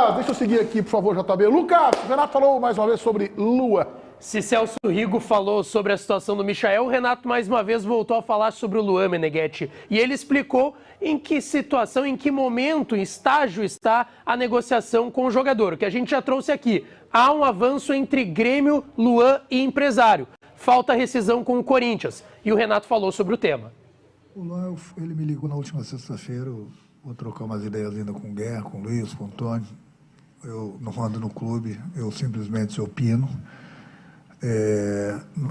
Lucas, deixa eu seguir aqui, por favor, JB. Lucas, o Renato falou mais uma vez sobre Lua. Se Celso Rigo falou sobre a situação do Michael, o Renato mais uma vez voltou a falar sobre o Luan, Meneghetti. E ele explicou em que situação, em que momento, em estágio está a negociação com o jogador. O que a gente já trouxe aqui. Há um avanço entre Grêmio, Luan e empresário. Falta rescisão com o Corinthians. E o Renato falou sobre o tema. O Luan, ele me ligou na última sexta-feira, eu vou trocar umas ideias ainda com o Guerra, com o Luiz, com o Antônio. Eu não ando no clube, eu simplesmente opino.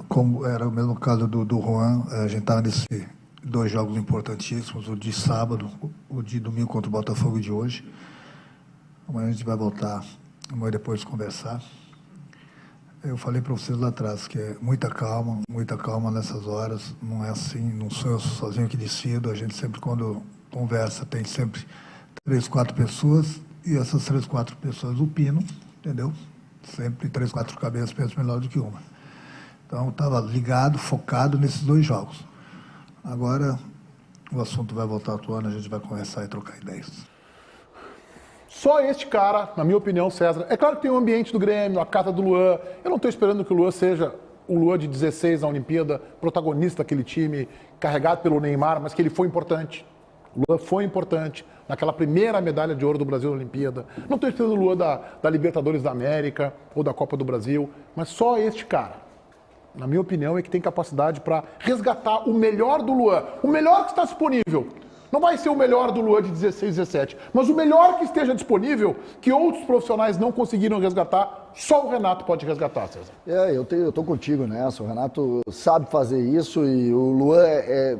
Como era o mesmo caso do Juan, a gente estava nesses 2 jogos importantíssimos, o de sábado, o de domingo contra o Botafogo e de hoje. Amanhã a gente vai voltar, amanhã depois conversar. Eu falei para vocês lá atrás que é muita calma nessas horas, não é assim, não sou eu sozinho que decido, a gente sempre quando conversa tem sempre 3, 4 pessoas e essas 3, 4 pessoas opinam, entendeu? Sempre 3, 4 cabeças pensam melhor do que uma. Então, eu estava ligado, focado nesses 2 jogos. Agora, o assunto vai voltar à tona, a gente vai conversar e trocar ideias. Só este cara, na minha opinião, César. É claro que tem o ambiente do Grêmio, a casa do Luan. Eu não estou esperando que o Luan seja o Luan de 16 na Olimpíada, protagonista daquele time, carregado pelo Neymar, mas que ele foi importante. O Luan foi importante naquela primeira medalha de ouro do Brasil na Olimpíada. Não estou esperando o Luan da Libertadores da América ou da Copa do Brasil, mas só este cara, na minha opinião, é que tem capacidade para resgatar o melhor do Luan, o melhor que está disponível. Não vai ser o melhor do Luan de 16, 17, mas o melhor que esteja disponível, que outros profissionais não conseguiram resgatar, só o Renato pode resgatar, César. Eu tô contigo nessa. O Renato sabe fazer isso e o Luan,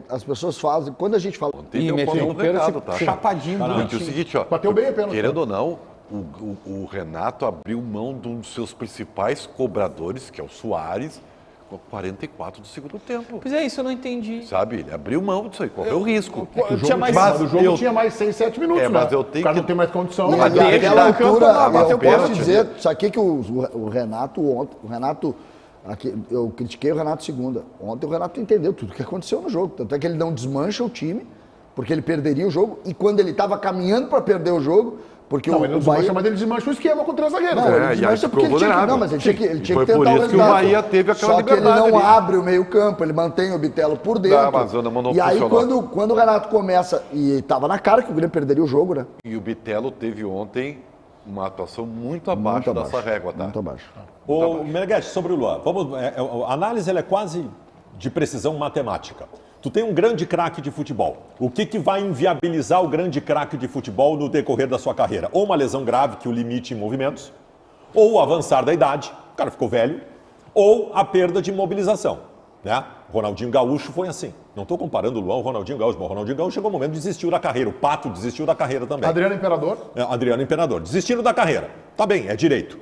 as pessoas fazem. Quando a gente fala. Ontem meteu um pênalti, tá? Chapadinho. O seguinte, ó. Bateu bem a pênalti. Querendo ou não, o Renato abriu mão de um dos seus principais cobradores, que é o Soares, com 44 do segundo tempo. Pois é, isso eu não entendi. Sabe, ele abriu mão disso aí, correu risco. O jogo tinha mais 6, 7 minutos, mas eu tenho o cara não tem mais condição. E naquela altura, eu posso dizer, sabe o que o Renato ontem, eu critiquei o Renato segunda. Ontem o Renato entendeu tudo o que aconteceu no jogo. Tanto é que ele não desmancha o time, porque ele perderia o jogo, e quando ele estava caminhando para perder o jogo, porque não, ele não desmancha, mas ele desmancha o esquema com 3 zagueiros. Não, ele desmancha porque ele tinha que, não, mas ele tinha que tentar o resultado. Foi por isso que o Bahia teve aquela Só que ele não abre o meio campo, ele mantém o Bitelo por dentro. E aí quando o Renato começa, e estava na cara que o Grêmio perderia o jogo, né? E o Bitelo teve ontem uma atuação muito abaixo dessa régua, tá? Muito abaixo. Ô, Meneghetti, sobre o Luan, a análise ela é quase de precisão matemática. Tu tem um grande craque de futebol. O que vai inviabilizar o grande craque de futebol no decorrer da sua carreira? Ou uma lesão grave que o limite em movimentos, ou o avançar da idade, o cara ficou velho, ou a perda de mobilização, né? Ronaldinho Gaúcho foi assim. Não estou comparando o Luan ao Ronaldinho Gaúcho, mas o Ronaldinho Gaúcho chegou um momento e desistiu da carreira. O Pato desistiu da carreira também. Adriano Imperador? Adriano Imperador. Desistiram da carreira. Tá bem, é direito.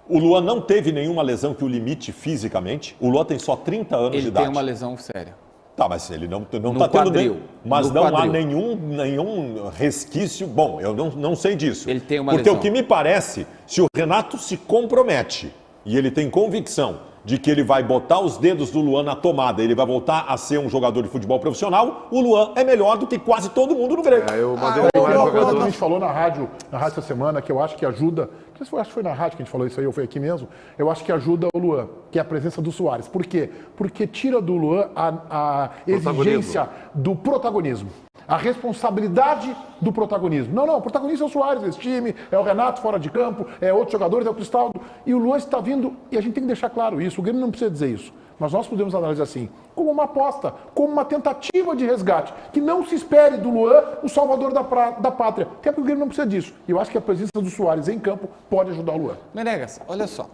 O Luan não teve nenhuma lesão que o limite fisicamente. O Luan tem só 30 anos de idade. Ele tem uma lesão séria. Tá, mas ele não está tendo nenhum. Mas não há nenhum resquício. Bom, eu não sei disso. Ele tem uma lesão. Porque o que me parece, se o Renato se compromete e ele tem convicção de que ele vai botar os dedos do Luan na tomada, ele vai voltar a ser um jogador de futebol profissional, o Luan é melhor do que quase todo mundo no Grêmio. Uma coisa que a gente falou na rádio essa semana, que eu acho que ajuda, acho que foi na rádio que a gente falou isso aí, ou foi aqui mesmo, eu acho que ajuda o Luan, que é a presença do Soares. Por quê? Porque tira do Luan a exigência do protagonismo. A responsabilidade do protagonismo. Não, o protagonista é o Soares desse time, é o Renato fora de campo, é outros jogadores, é o Cristaldo. E o Luan está vindo, e a gente tem que deixar claro isso, o Grêmio não precisa dizer isso, mas nós podemos analisar assim, como uma aposta, como uma tentativa de resgate, que não se espere do Luan o salvador da pátria, até porque o Grêmio não precisa disso. E eu acho que a presença do Soares em campo pode ajudar o Luan. Menegas, olha só,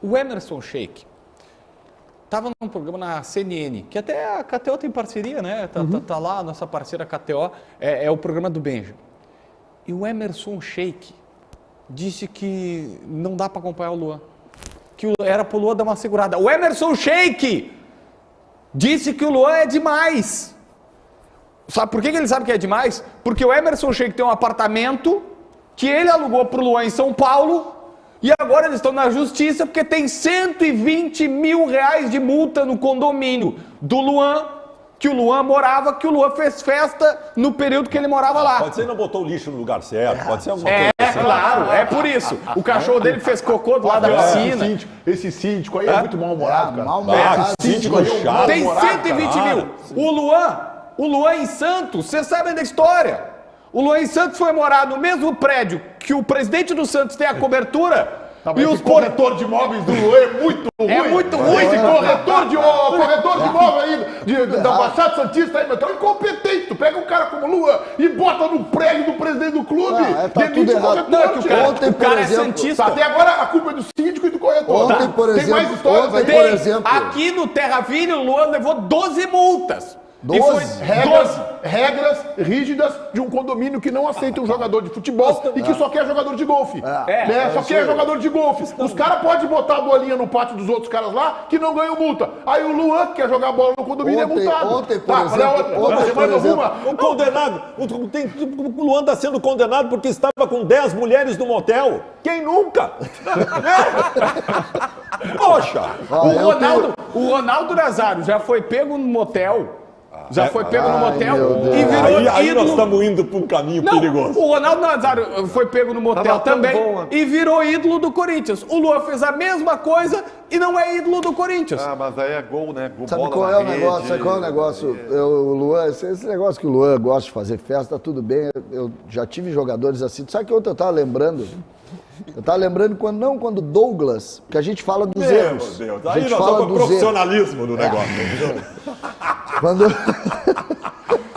o Emerson Sheik estava num programa na CNN, que até a KTO tem parceria, né? Tá lá, a nossa parceira KTO, é o programa do Benja. E o Emerson Sheik disse que não dá para acompanhar o Luan. Que era pro Luan dar uma segurada. O Emerson Sheik disse que o Luan é demais. Sabe por que ele sabe que é demais? Porque o Emerson Sheik tem um apartamento que ele alugou pro Luan em São Paulo. E agora eles estão na justiça porque tem 120 mil reais de multa no condomínio do Luan, que o Luan morava, que o Luan fez festa no período que ele morava lá. Pode ser que não botou o lixo no lugar certo, pode ser alguma coisa assim. Claro, é por isso. O cachorro dele fez cocô do lado da piscina. Esse síndico aí é muito mal-humorado, cara. Mal-humorado. Síndico chato. Tem 120 mil. O Luan em Santos, vocês sabem da história. O Luan em Santos foi morar no mesmo prédio que o presidente do Santos tem a cobertura. E os corretor de imóveis do Luan é muito ruim. É muito ruim. Esse corretor de imóveis aí da Baixada Santista aí, meu, tá incompetente. Tu pega um cara como o Luan e bota no prédio do presidente do clube. Tá tudo errado. Não, que o cara é exemplo, santista. Até agora a culpa é do síndico e do corretor. Ontem, por Tem exemplo, mais histórias aí. por exemplo. Aqui no Terraville, o Luan levou 12 multas. 12? E foi Regras rígidas de um condomínio que não aceita um jogador de futebol e que só quer jogador de golfe. Só quer jogador de golfe. Os caras podem botar a bolinha no pátio dos outros caras lá que não ganham multa. Aí o Luan, que quer jogar bola no condomínio, é multado. Ontem, por exemplo, O condenado, o Luan está sendo condenado porque estava com 10 mulheres no motel. Quem nunca? Poxa! O Ronaldo Nazário já foi pego no motel. Já foi pego no motel e virou Aí nós ídolo. estamos indo para um caminho Não, perigoso. o Ronaldo Nazário foi pego no motel Tava tão também bom, e virou ídolo do Corinthians. O Luan fez a mesma coisa e não é ídolo do Corinthians. Ah, mas aí é gol, né? Gol, Sabe bola qual na é o negócio? rede. Sabe qual é o negócio? O Luan, esse negócio que o Luan gosta de fazer festa, tá tudo bem. Eu já tive jogadores assim. Sabe que ontem eu tava lembrando? Eu tava lembrando quando Douglas, que a gente fala dos erros. Meu Deus, A aí gente nós fala estamos dos erros. profissionalismo do negócio. Quando...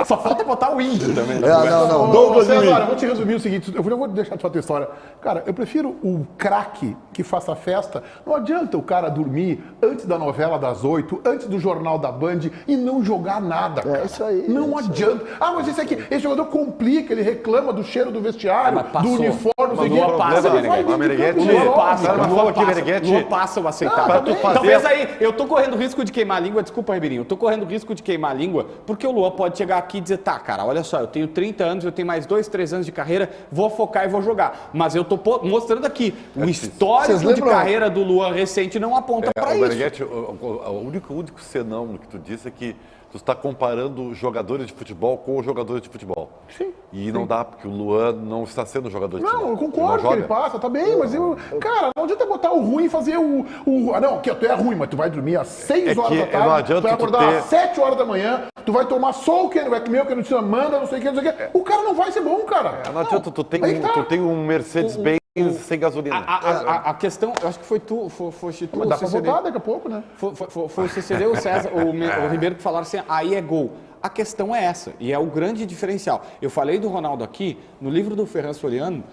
Só falta botar o índio também. não. Douglas, agora, eu vou te resumir o seguinte, eu vou deixar de falar a tua história. Cara, eu prefiro o craque que faça festa. Não adianta o cara dormir antes da novela das 8, antes do jornal da Band e não jogar nada, cara. isso aí, Não adianta. Ah, mas esse jogador complica, ele reclama do cheiro do vestiário, mas passou. do uniforme, não sei o Luan quê. passa, Mas ele vai Meneghete. dentro de campo, Luan passa. Cara, mas falou aqui, Meneghete. Luan passa o aceitável. Pra tu fazer- Talvez aí, eu tô correndo risco de queimar a língua, desculpa, Ribeirinho, eu tô correndo risco de queimar a língua, porque o Luan pode chegar aqui e dizer, tá, cara, olha só, eu tenho 30 anos, eu tenho mais 2, 3 anos de carreira, vou focar e vou jogar. Mas eu tô mostrando aqui, o histórico de carreira do Luan recente não aponta pra isso. Meneghete, o único senão no que tu disse é que tu está comparando jogadores de futebol com jogadores de futebol. Sim. E não dá, porque o Luan não está sendo jogador de futebol. Não, eu concordo que não ele passa, tá bem, mas cara, não adianta botar o ruim e fazer não, que tu é ruim, mas tu vai dormir às 6 horas da tarde, não adianta tu vai tu acordar ter- às 7 horas da manhã, tu vai tomar só o que vai comer, o que não te manda, não sei o que, não sei o que. O cara não vai ser bom, cara. Não adianta, tu Aí tá. tem um Mercedes-Benz sem gasolina. A questão, eu acho que foi tu, foste tu, Mas dá pra CCD. votar daqui a pouco, né? Foi o CCD, o César, o Ribeiro que falaram assim, aí é gol. A questão é essa, e é o grande diferencial. Eu falei do Ronaldo aqui, no livro do Ferran Soriano,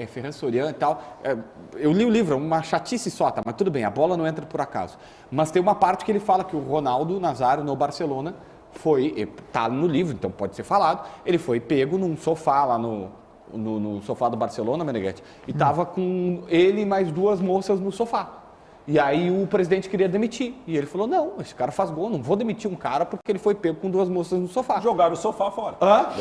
Ferran Soriano e tal, eu li o livro, é uma chatice só, tá? Mas tudo bem, a bola não entra por acaso. Mas tem uma parte que ele fala que o Ronaldo Nazário no Barcelona tá no livro, então pode ser falado, ele foi pego num sofá lá no sofá do Barcelona, Meneghete, e tava com ele e mais 2 moças no sofá. E aí o presidente queria demitir. E ele falou, não, esse cara faz gol, não vou demitir um cara porque ele foi pego com 2 moças no sofá. Jogaram o sofá fora.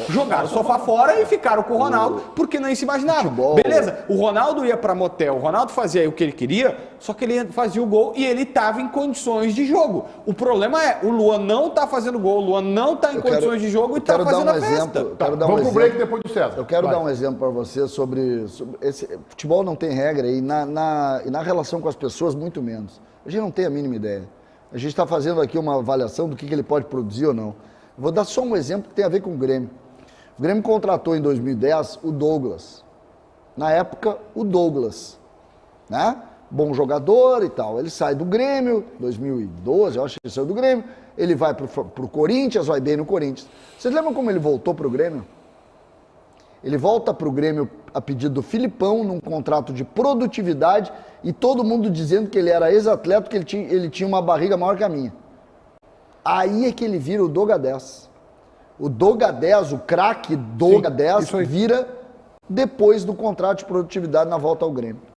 Jogaram o sofá fora e ficaram com o Ronaldo porque nem se imaginava. Futebol. Beleza, o Ronaldo ia pra motel, o Ronaldo fazia o que ele queria, só que ele fazia o gol e ele estava em condições de jogo. O problema é, o Luan não tá fazendo gol, o Luan não tá em condições de jogo e tá fazendo a festa. Vamos pro break depois do César. Eu quero Vai. dar um exemplo para você sobre esse futebol não tem regra e na relação com as pessoas muito menos. A gente não tem a mínima ideia. A gente está fazendo aqui uma avaliação do que ele pode produzir ou não. Vou dar só um exemplo que tem a ver com o Grêmio. O Grêmio contratou em 2010 o Douglas. Na época, o Douglas, né? Bom jogador e tal. Ele sai do Grêmio, 2012, eu acho que ele saiu do Grêmio. Ele vai pro Corinthians, vai bem no Corinthians. Vocês lembram como ele voltou pro Grêmio? Ele volta pro Grêmio a pedido do Filipão, num contrato de produtividade, e todo mundo dizendo que ele era ex-atleta, que ele tinha uma barriga maior que a minha. Aí é que ele vira o Doga 10. O Doga 10, o craque Doga 10, vira depois do contrato de produtividade na volta ao Grêmio.